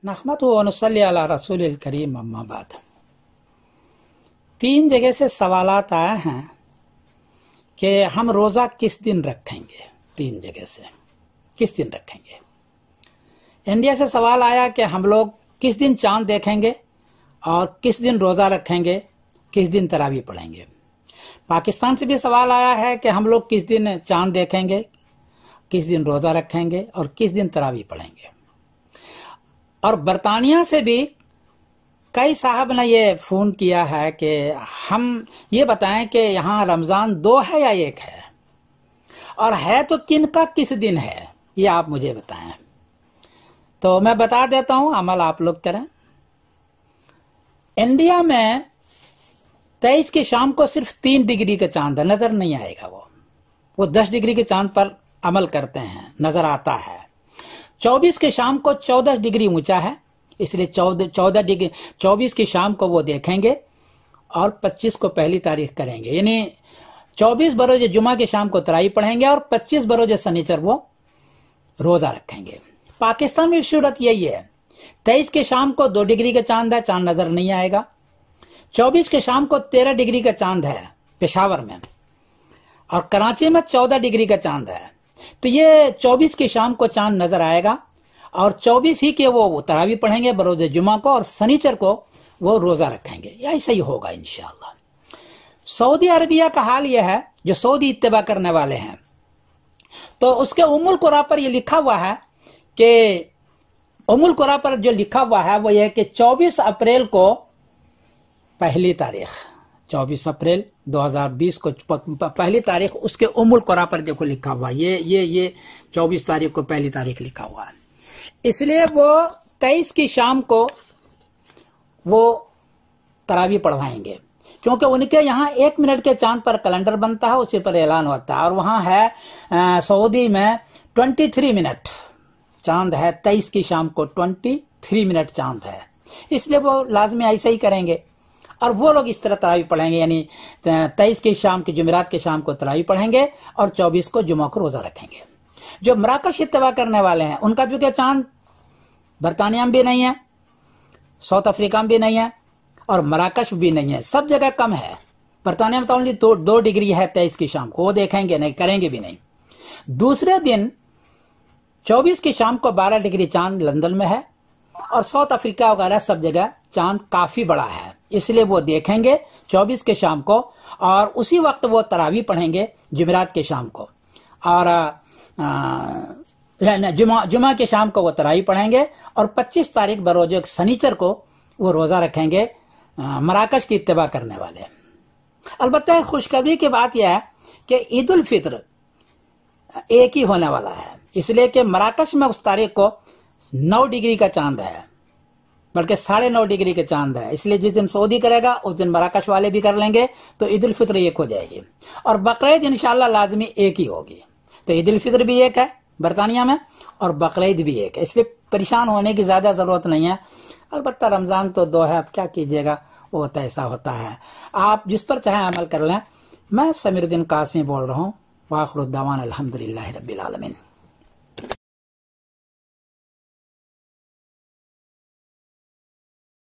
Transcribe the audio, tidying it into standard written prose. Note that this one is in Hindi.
नहमदुहु व नुसल्ली अला रसूलिल करीम अम्मा बाद। 3 जगह से सवालात आए हैं कि हम रोज़ा किस दिन रखेंगे। 3 जगह से किस दिन रखेंगे। इंडिया से सवाल आया कि हम लोग किस दिन चांद देखेंगे और किस दिन रोज़ा रखेंगे, किस दिन तरावी पढ़ेंगे। पाकिस्तान से भी सवाल आया है कि हम लोग किस दिन चांद देखेंगे, किस दिन रोज़ा रखेंगे और किस दिन तरावी पढ़ेंगे। और बरतानिया से भी कई साहब ने ये फ़ोन किया है कि हम ये बताएं कि यहाँ रमज़ान 2 है या 1 है, और है तो किन का किस दिन है, ये आप मुझे बताएं। तो मैं बता देता हूँ, अमल आप लोग करें। इंडिया में 23 की शाम को सिर्फ 3 डिग्री का चांद है, नज़र नहीं आएगा। वो 10 डिग्री के चांद पर अमल करते हैं, नज़र आता है। 24 की शाम को 14 डिग्री ऊंचा है, इसलिए 14 डिग्री 24 की शाम को वो देखेंगे और 25 को पहली तारीख करेंगे। यानी 24 बरोज जुमा की शाम को तरावी पढ़ेंगे और 25 बरोज शनिचर वो रोज़ा रखेंगे। पाकिस्तान में सूरत यही है। 23 की शाम को 2 डिग्री का चांद है, चांद नज़र नहीं आएगा। 24 की शाम को 13 डिग्री का चांद है पेशावर में, और कराची में 14 डिग्री का चांद है। तो ये 24 की शाम को चांद नजर आएगा और 24 ही के वो तरावी पढ़ेंगे बरोज जुमा को, और शनिचर को वो रोजा रखेंगे। ऐसा ही होगा इंशाअल्लाह। सऊदी अरबिया का हाल यह है, जो सऊदी इत्तिबा करने वाले हैं, तो उसके उम्मुल कुरा पर यह लिखा हुआ है कि उम्मुल कुरा पर जो लिखा हुआ है वो ये कि 24 अप्रैल को पहली तारीख, 24 अप्रैल 2020 को पहली तारीख, उसके उम्मुल कुरा पर देखो लिखा हुआ, ये 24 तारीख को पहली तारीख लिखा हुआ है। इसलिए वो 23 की शाम को वो तरावी पढ़वाएंगे, क्योंकि उनके यहाँ 1 मिनट के चांद पर कैलेंडर बनता है, उसी पर ऐलान होता है। और वहाँ है सऊदी में 23 मिनट चांद है, 23 की शाम को 23 मिनट चांद है, इसलिए वो लाजमी ऐसा ही करेंगे। और वो लोग इस तरह तरावी पढ़ेंगे, यानी 23 की शाम की जुमेरात की शाम को तरावी पढ़ेंगे और 24 को जुमा को रोज़ा रखेंगे। जो मराकश इत्तिबा करने वाले हैं उनका जो क्या चांद बरतानिया में भी नहीं है, साउथ अफ्रीका में भी नहीं है, और मराकश भी नहीं है, सब जगह कम है। बरतानिया में तो ओनली 2 डिग्री है 23 की शाम को, वो देखेंगे नहीं, करेंगे भी नहीं। दूसरे दिन 24 की शाम को 12 डिग्री चांद लंदन में है, और साउथ अफ्रीका वगैरह सब जगह चांद काफी बड़ा है, इसलिए वो देखेंगे 24 के शाम को, और उसी वक्त वो तरावी पढ़ेंगे जुमेरात के शाम को, और जुमा के शाम को वो तरावी पढ़ेंगे, और 25 तारीख बरोज शनिचर को वो रोजा रखेंगे मराकश की इत्तिबा करने वाले। अलबत्ता खुशखबरी की बात यह है कि ईद उल फित्र एक ही होने वाला है, इसलिए कि मराकश में उस तारीख को 9 डिग्री का चांद है, बल्कि 9.5 डिग्री का चांद है। इसलिए जिस दिन सऊदी करेगा उस दिन मराकश वाले भी कर लेंगे, तो ईद उल फित्र एक हो जाएगी। और बकरीद इंशाल्लाह लाजमी एक ही होगी। तो ईद उल फित्र भी एक है बरतानिया में, और बकरीद भी एक है, इसलिए परेशान होने की ज़्यादा ज़रूरत नहीं है। अलबत्ता रमज़ान तो 2 है, अब क्या कीजिएगा, वो तो ऐसा होता है। आप जिस पर चाहें अमल कर लें। मैं समीरुद्दीन कासमी बोल रहा हूँ। वाखिर दावाना अल्हम्दुलिल्लाहि रब्बिल आलमीन।